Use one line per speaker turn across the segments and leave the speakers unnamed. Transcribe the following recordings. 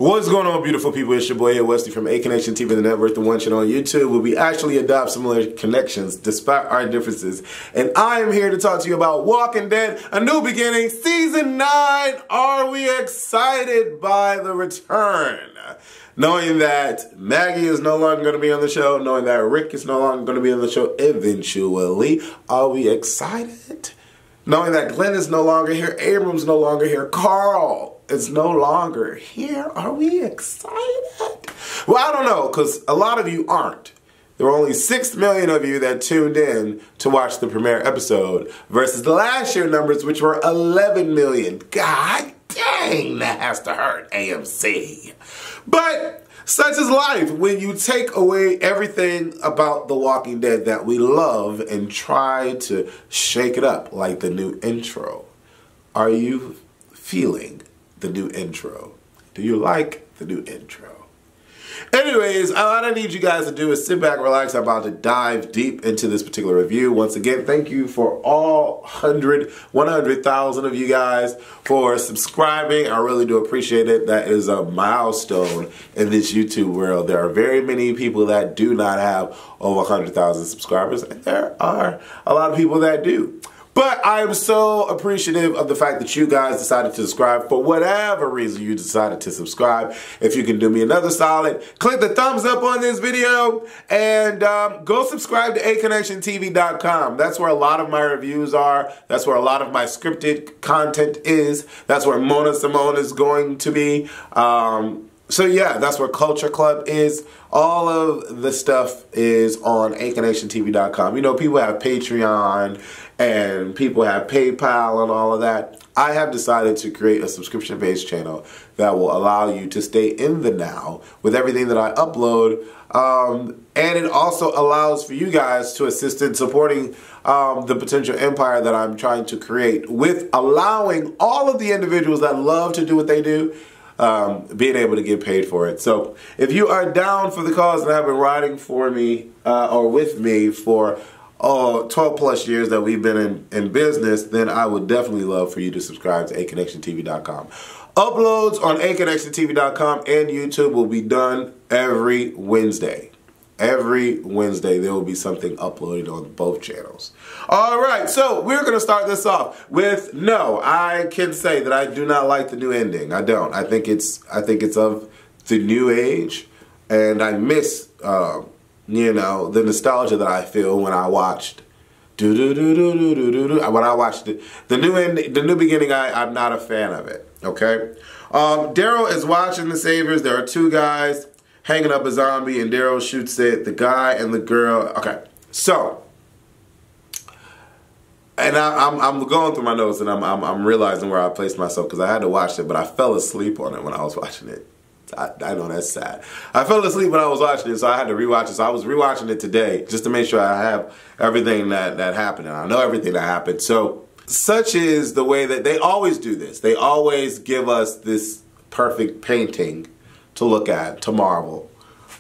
What's going on, beautiful people? It's your boy here, Westy from A Connection TV, the network, the one channel on YouTube, where we actually adopt similar connections despite our differences. And I am here to talk to you about Walking Dead, A New Beginning, Season 9. Are we excited by the return? Knowing that Maggie is no longer going to be on the show, knowing that Rick is no longer going to be on the show eventually, are we excited? Knowing that Glenn is no longer here, Abram's no longer here, Carl is no longer here. Are we excited? Well, I don't know, because a lot of you aren't. There were only 6 million of you that tuned in to watch the premiere episode versus the last year numbers, which were 11 million. God dang, that has to hurt, AMC. But such is life when you take away everything about The Walking Dead that we love and try to shake it up like the new intro. Are you feeling the new intro? Do you like the new intro? Anyways, all I need you guys to do is sit back, relax. I'm about to dive deep into this particular review. Once again, thank you for all 100,000 of you guys for subscribing. I really do appreciate it. That is a milestone in this YouTube world. There are very many people that do not have over 100,000 subscribers, and there are a lot of people that do. But I am so appreciative of the fact that you guys decided to subscribe for whatever reason you decided to subscribe. If you can do me another solid, click the thumbs up on this video and go subscribe to aconnectiontv.com. That's where a lot of my reviews are. That's where a lot of my scripted content is. That's where Mona Simone is going to be. So yeah, that's where Culture Club is. All of the stuff is on aconnectiontv.com. You know, people have Patreon and people have PayPal and all of that. I have decided to create a subscription-based channel that will allow you to stay in the now with everything that I upload. And it also allows for you guys to assist in supporting the potential empire that I'm trying to create, with allowing all of the individuals that love to do what they do being able to get paid for it. So if you are down for the cause and have been riding for me or with me for 12 plus years that we've been in business, then I would definitely love for you to subscribe to aconnectiontv.com. Uploads on aconnectiontv.com and YouTube will be done every Wednesday. Every Wednesday there will be something uploaded on both channels. Alright, so we're going to start this off with, no, I can say that I do not like the new ending. I don't. I think it's of the new age, and I miss you know, the nostalgia that I feel when I watched when I watched the new beginning. I'm not a fan of it. Okay, Daryl is watching the Saviors. There are two guys hanging up a zombie, and Daryl shoots it. The guy and the girl. Okay, so, and I'm going through my notes, and I'm realizing where I placed myself, because I had to watch it, but I fell asleep on it when I was watching it. I know that's sad. I fell asleep when I was watching it, so I had to rewatch it. So I was rewatching it today just to make sure I have everything that happened, and I know everything that happened. So such is the way that they always do this. They always give us this perfect painting to look at, to marvel.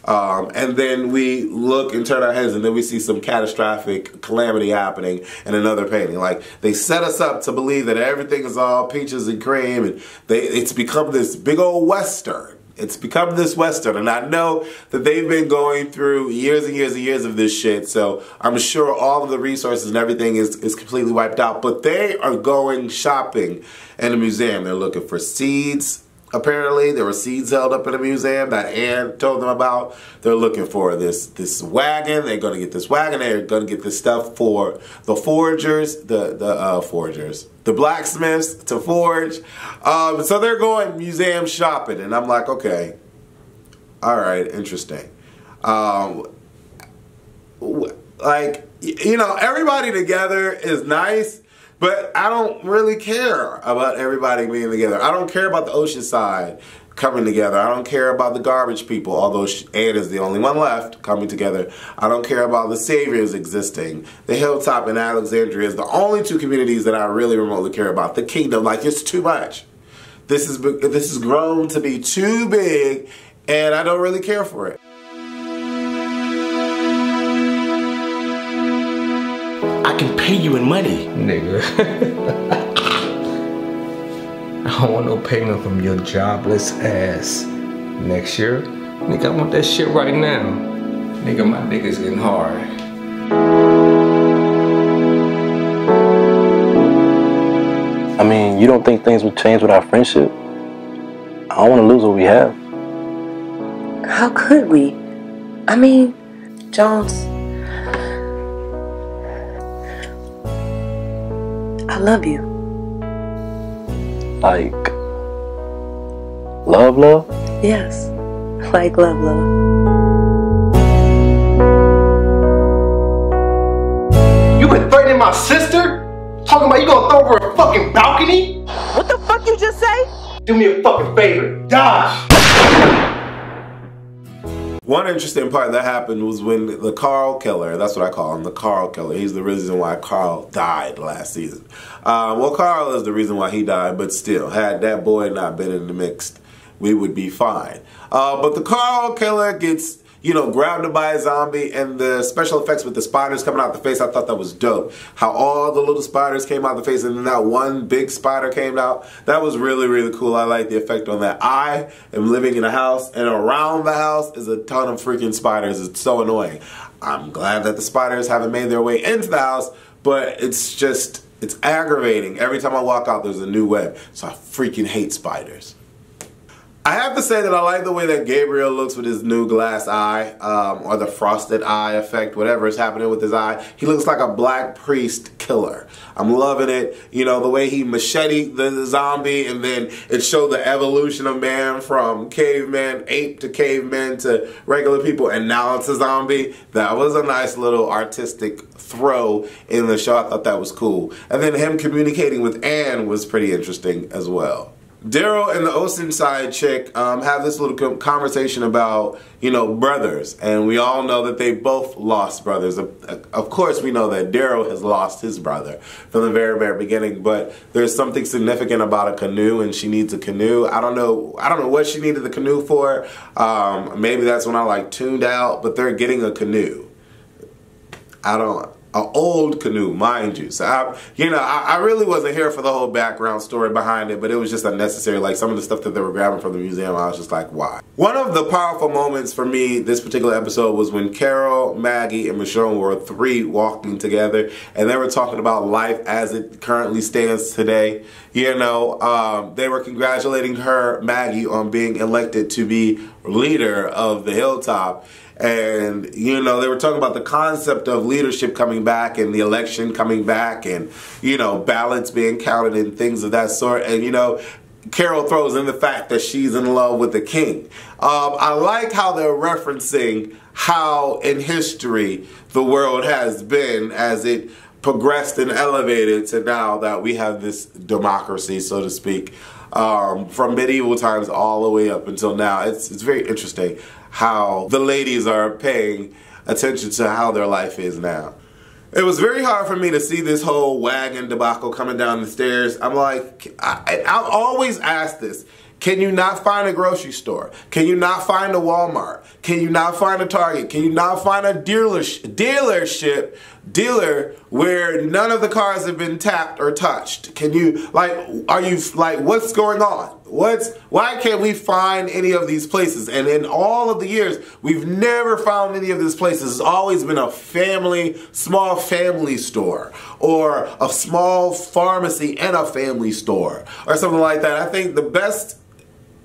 And then we look and turn our heads, and then we see some catastrophic calamity happening in another painting. Like, they set us up to believe that everything is all peaches and cream, and it's become this big old Western. It's become this Western, and I know that they've been going through years and years and years of this shit, so I'm sure all of the resources and everything is completely wiped out. But they are going shopping in a museum. They're looking for seeds. Apparently, there were seeds held up in a museum that Ann told them about. They're looking for this wagon. They're going to get this wagon. They're going to get this stuff for the forgers, the blacksmiths to forge. So they're going museum shopping, and I'm like, okay, all right, interesting. Like, you know, everybody together is nice. But I don't really care about everybody being together. I don't care about the Oceanside coming together. I don't care about the garbage people, although Ann is the only one left coming together. I don't care about the Saviors existing. The Hilltop and Alexandria is the only two communities that I really remotely care about. The Kingdom, like, it's too much. This is grown to be too big, and I don't really care for it.
I can pay you in money.
Nigga. I don't want no payment from your jobless ass. Next year, nigga, I want that shit right now. Nigga, my nigga's getting hard.
I mean, you don't think things would change with our friendship? I don't want to lose what we have.
How could we? I mean, Jones, I love you.
Like, love?
Yes, like love.
You been threatening my sister? Talking about you gonna throw her a fucking balcony?
What the fuck you just say?
Do me a fucking favor. Dodge!
One interesting part that happened was when the Carl Killer, that's what I call him, the Carl Killer. He's the reason why Carl died last season. Well, Carl is the reason why he died, but still, had that boy not been in the mix, we would be fine. But the Carl Killer gets, grabbed by a zombie, and the special effects with the spiders coming out the face, I thought that was dope. How all the little spiders came out the face, and then that one big spider came out. That was really, really cool. I like the effect on that. I am living in a house, and around the house is a ton of freaking spiders. It's so annoying. I'm glad that the spiders haven't made their way into the house, but it's aggravating. Every time I walk out, there's a new web. So I freaking hate spiders. I have to say that I like the way that Gabriel looks with his new glass eye, or the frosted eye effect, whatever is happening with his eye. He looks like a black priest killer. I'm loving it. The way he macheted the zombie, and then it showed the evolution of man from caveman, ape to caveman to regular people, and now it's a zombie. That was a nice little artistic throw in the show. I thought that was cool. And then him communicating with Anne was pretty interesting as well. Daryl and the Oceanside chick have this little conversation about, brothers. And we all know that they both lost brothers. Of course, we know that Daryl has lost his brother from the very, very beginning. But there's something significant about a canoe, and she needs a canoe. I don't know what she needed the canoe for. Maybe that's when I tuned out. But they're getting a canoe. An old canoe, mind you. So, I really wasn't here for the whole background story behind it, but it was just unnecessary. Like, some of the stuff that they were grabbing from the museum, I was just like, why? One of the powerful moments for me this particular episode was when Carol, Maggie, and Michonne were three walking together, and they were talking about life as it currently stands today. They were congratulating her, Maggie, on being elected to be leader of the Hilltop. And, they were talking about the concept of leadership coming back and the election coming back and, ballots being counted and things of that sort. And, Carol throws in the fact that she's in love with the king. I like how they're referencing how in history the world has been as it progressed and elevated to now that we have this democracy, so to speak, from medieval times all the way up until now. It's very interesting how the ladies are paying attention to how their life is now. It was very hard for me to see this whole wagon debacle coming down the stairs. I'm like, I'll always ask this. Can you not find a grocery store? Can you not find a Walmart? Can you not find a Target? Can you not find a dealer where none of the cars have been tapped or touched? Can you, what's going on? Why can't we find any of these places? And in all of the years, we've never found any of these places. It's always been a small family store, or a small pharmacy and a family store, or something like that. I think the best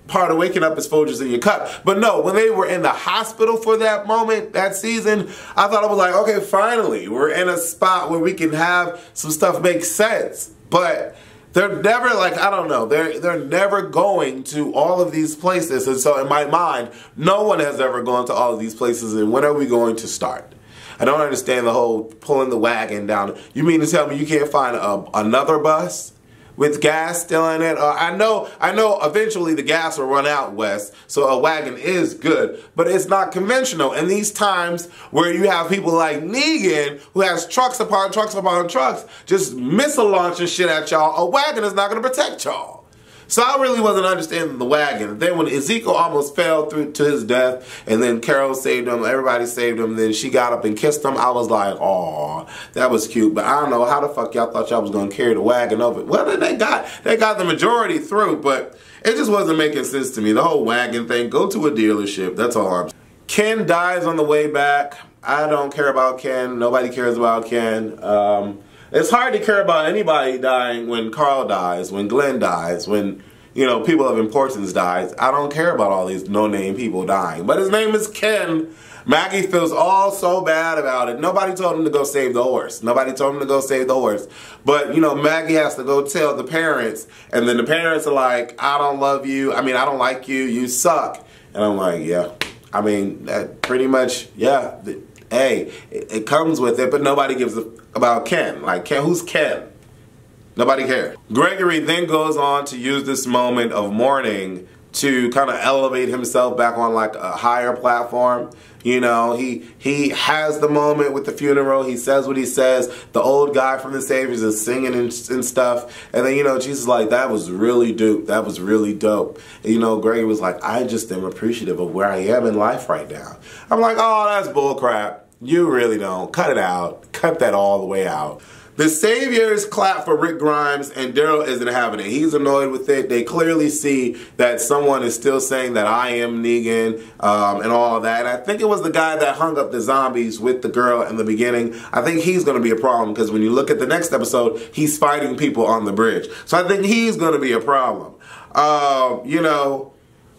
part of waking up is Folgers in your cup. But no, when they were in the hospital for that moment, that season, I thought I was like, okay, finally, we're in a spot where we can have some stuff make sense. But they're never they're never going to all of these places. And so in my mind, no one has ever gone to all of these places. And when are we going to start? I don't understand the whole pulling the wagon down. You mean to tell me you can't find another bus with gas still in it? I know eventually the gas will run out, Wes, so a wagon is good, but it's not conventional. And these times where you have people like Negan, who has trucks upon trucks upon trucks, just missile launching shit at y'all, a wagon is not going to protect y'all. So I really wasn't understanding the wagon. Then when Ezekiel almost fell through to his death, and then Carol saved him, everybody saved him, then she got up and kissed him, I was like, aw, that was cute. But I don't know how the fuck y'all thought y'all was gonna carry the wagon over. Well, they got the majority through, but it just wasn't making sense to me. The whole wagon thing, go to a dealership, that's all I'm saying. Ken dies on the way back. I don't care about Ken. Nobody cares about Ken. It's hard to care about anybody dying when Carl dies, when Glenn dies, when, you know, people of importance dies. I don't care about all these no-name people dying. But his name is Ken. Maggie feels all so bad about it. Nobody told him to go save the horse. Nobody told him to go save the horse. But, you know, Maggie has to go tell the parents. And then the parents are like, I don't love you. I mean, I don't like you. You suck. And I'm like, yeah. I mean, that pretty much, yeah. Hey, it comes with it, but nobody gives a about Ken. Like, Ken, who's Ken? Nobody cares. Gregory then goes on to use this moment of mourning to kind of elevate himself back on like a higher platform. You know, he has the moment with the funeral. He says what he says. The old guy from the Saviors is singing and stuff. And then, you know, Jesus is like, that was really dope. That was really dope. And, you know, Gregory was like, I just am appreciative of where I am in life right now. I'm like, oh, that's bullcrap. You really don't. Cut it out. Cut that all the way out. The Saviors clap for Rick Grimes, and Daryl isn't having it. He's annoyed with it. They clearly see that someone is still saying that I am Negan and all of that. And I think it was the guy that hung up the zombies with the girl in the beginning. I think he's going to be a problem because when you look at the next episode, he's fighting people on the bridge. So I think he's going to be a problem. You know,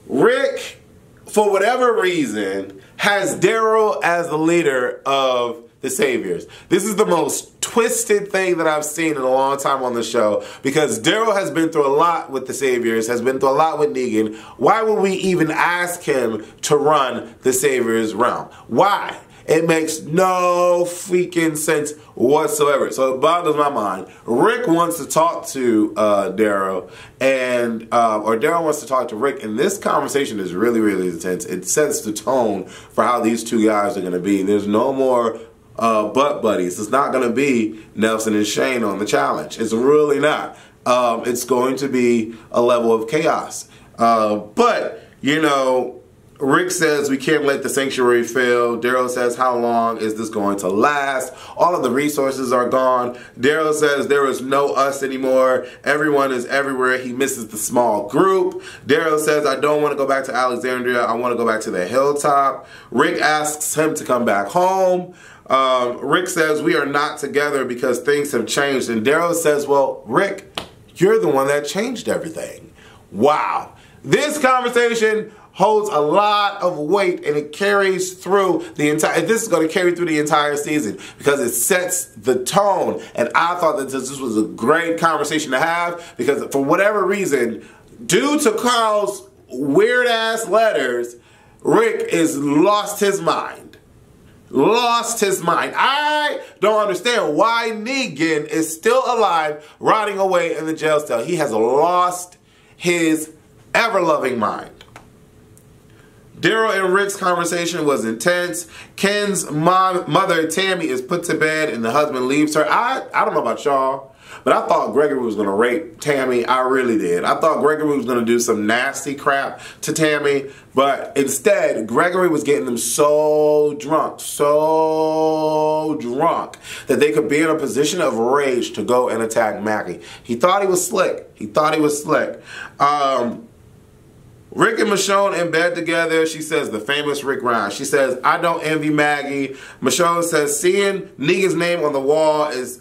Rick, for whatever reason, has Daryl as the leader of the Saviors. This is the most twisted thing that I've seen in a long time on the show because Daryl has been through a lot with the Saviors, has been through a lot with Negan. Why would we even ask him to run the Saviors realm? Why? It makes no freaking sense whatsoever. So it boggles my mind. Rick wants to talk to Daryl, and or Daryl wants to talk to Rick, and this conversation is really, really intense. It sets the tone for how these two guys are going to be. There's no more butt buddies. It's not going to be Nelson and Shane on the challenge. It's really not. It's going to be a level of chaos. But, you know, Rick says we can't let the sanctuary fail. Daryl says, how long is this going to last? All of the resources are gone. Daryl says there is no us anymore. Everyone is everywhere. He misses the small group. Daryl says, I don't want to go back to Alexandria. I want to go back to the hilltop. Rick asks him to come back home. Rick says we are not together because things have changed. And Daryl says, well, Rick, you're the one that changed everything. Wow. This conversation holds a lot of weight, and it carries through the entire, this is going to carry through the entire season because it sets the tone. And I thought that this was a great conversation to have because for whatever reason, due to Carl's weird ass letters, Rick has lost his mind. Lost his mind. I don't understand why Negan is still alive, rotting away in the jail cell. He has lost his ever-loving mind. Daryl and Rick's conversation was intense. Ken's mother, Tammy, is put to bed and the husband leaves her. I don't know about y'all, but I thought Gregory was going to rape Tammy. I really did. I thought Gregory was going to do some nasty crap to Tammy, but instead, Gregory was getting them so drunk that they could be in a position of rage to go and attack Maggie. He thought he was slick. He thought he was slick. Rick and Michonne in bed together. She says the famous Rick Grimes. She says, I don't envy Maggie. Michonne says seeing Negan's name on the wall is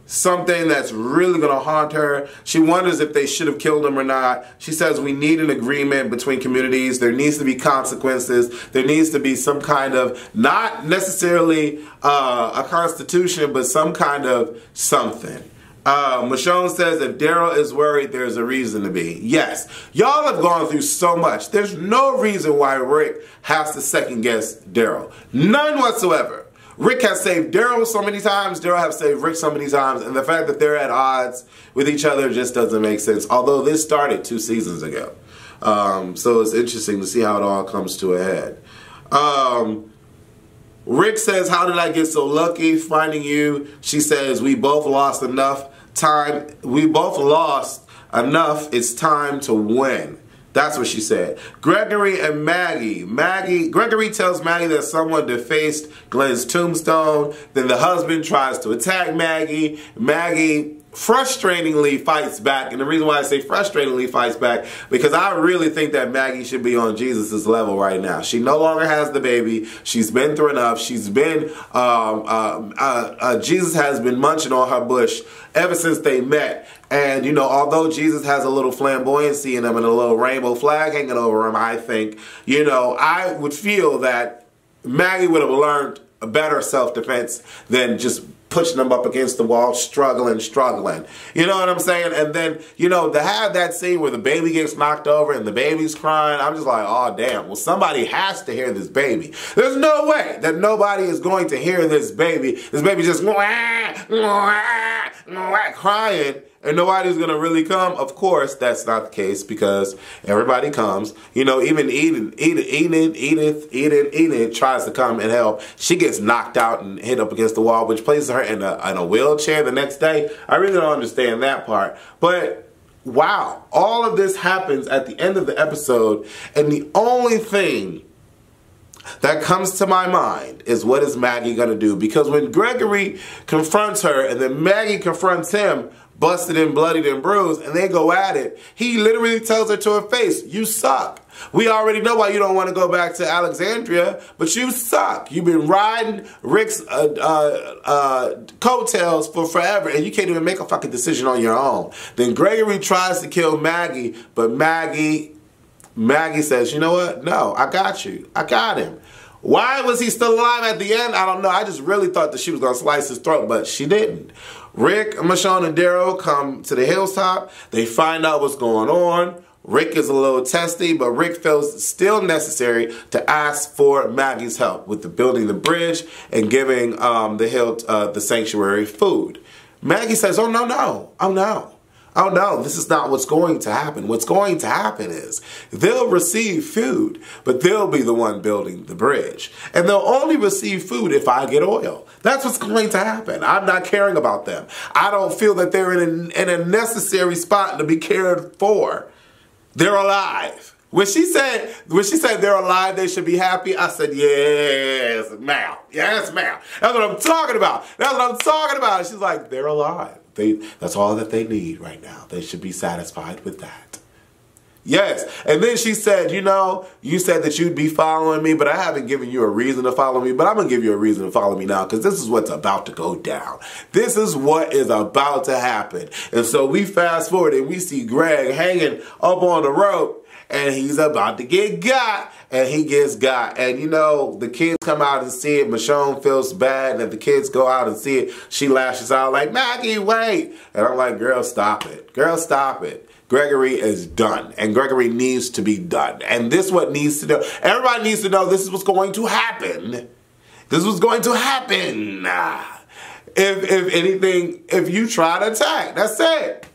something that's really going to haunt her. She wonders if they should have killed him or not. She says we need an agreement between communities. There needs to be consequences. There needs to be some kind of, not necessarily a constitution, but some kind of something. Michonne says if Daryl is worried, there's a reason to be. Yes, y'all have gone through so much. There's no reason why Rick has to second guess Daryl. None whatsoever. Rick has saved Daryl so many times. Daryl has saved Rick so many times. And the fact that they're at odds with each other just doesn't make sense. Although this started 2 seasons ago. So it's interesting to see how it all comes to a head. Rick says, how did I get so lucky finding you? She says, we both lost enough time. We both lost enough. It's time to win. That's what she said. Gregory and Maggie. Gregory tells Maggie that someone defaced Glenn's tombstone. Then the husband tries to attack Maggie. Maggie frustratingly fights back. And the reason why I say frustratingly fights back, because I really think that Maggie should be on Jesus' level right now. She no longer has the baby. She's been through enough. She's been, Jesus has been munching on her bush ever since they met. And, you know, although Jesus has a little flamboyancy in him and a little rainbow flag hanging over him, I think, you know, I would feel that Maggie would have learned a better self-defense than just pushing them up against the wall, struggling. You know what I'm saying? And then, you know, to have that scene where the baby gets knocked over and the baby's crying, I'm just like, oh, damn. Well, somebody has to hear this baby. There's no way that nobody is going to hear this baby. This baby just crying. And nobody's going to really come. Of course, that's not the case because everybody comes. You know, even Edith tries to come and help. She gets knocked out and hit up against the wall, which places her in a wheelchair the next day. I really don't understand that part. But wow, all of this happens at the end of the episode. And the only thing that comes to my mind is, what is Maggie going to do? Because when Gregory confronts her and then Maggie confronts him, busted and bloodied and bruised, and they go at it, he literally tells her to her face, you suck. We already know why you don't want to go back to Alexandria, but you suck. You've been riding Rick's coattails for forever, and you can't even make a fucking decision on your own. Then Gregory tries to kill Maggie, but Maggie says, you know what? No, I got you. I got him. Why was he still alive at the end? I don't know. I just really thought that she was going to slice his throat, but she didn't. Rick, Michonne, and Daryl come to the hilltop. They find out what's going on. Rick is a little testy, but Rick feels it's still necessary to ask for Maggie's help with the building the bridge and giving the sanctuary food. Maggie says, oh, no. Oh no, this is not what's going to happen. What's going to happen is they'll receive food, but they'll be the one building the bridge. And they'll only receive food if I get oil. That's what's going to happen. I'm not caring about them. I don't feel that they're in a necessary spot to be cared for. They're alive. When she said they're alive, they should be happy, I said, yes, ma'am. Yes, ma'am. That's what I'm talking about. That's what I'm talking about. She's like, they're alive. That's all that they need right now. They should be satisfied with that. Yes. And then she said, you know, you said that you'd be following me, but I haven't given you a reason to follow me. But I'm going to give you a reason to follow me now because this is what's about to go down. This is what is about to happen. And so we fast forward and we see Greg hanging up on the rope and he's about to get got. And he gets got. And, you know, the kids come out and see it. Michonne feels bad. And if the kids go out and see it, she lashes out like, Maggie, wait. And I'm like, girl, stop it. Girl, stop it. Gregory is done. And Gregory needs to be done. And this is what needs to know. Everybody needs to know this is what's going to happen. This is what's going to happen. If anything, if you try to attack, that's it.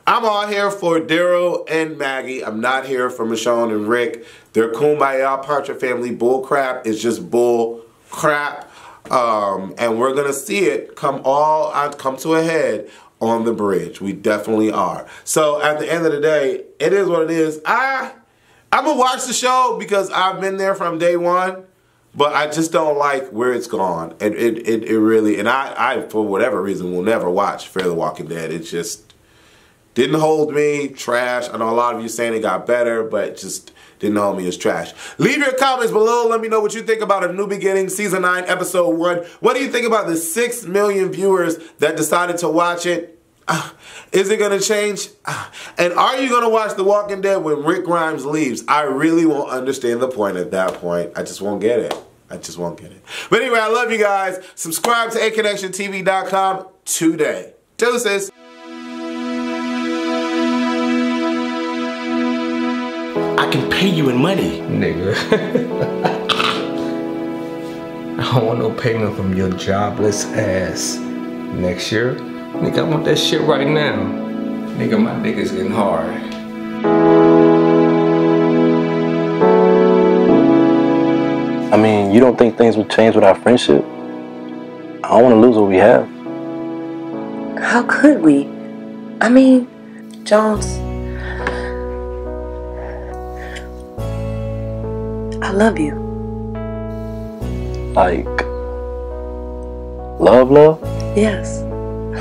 I'm all here for Daryl and Maggie. I'm not here for Michonne and Rick. Their Kumbaya Partridge Family bull crap is just bull crap. And we're going to see it come to a head on the bridge. We definitely are. So at the end of the day, it is what it is. I'm going to watch the show because I've been there from day one. But I just don't like where it's gone. It really, and I, for whatever reason, will never watch Fear the Walking Dead. It just didn't hold me. Trash. I know a lot of you saying it got better, but just didn't hold me as trash. Leave your comments below. Let me know what you think about A New Beginning Season 9, Episode 1. What do you think about the 6 million viewers that decided to watch it? Is it going to change? And are you going to watch The Walking Dead when Rick Grimes leaves? I really won't understand the point at that point. I just won't get it. I just won't get it. But anyway, I love you guys. Subscribe to aconnectiontv.com today. Deuces.
I can pay you in money.
Nigga. I don't want no payment from your jobless ass. Next year, nigga, I want that shit right now. Nigga, my dick is getting hard.
I mean, you don't think things would change with our friendship? I don't want to lose what we have.
How could we? I mean, Jones, I love you.
Like, love?
Yes.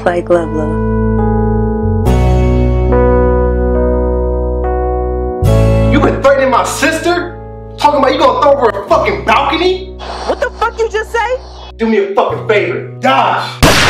Like love.
You been threatening my sister? Talking about you gonna throw her a fucking balcony?
What the fuck you just say?
Do me a fucking favor. Dodge.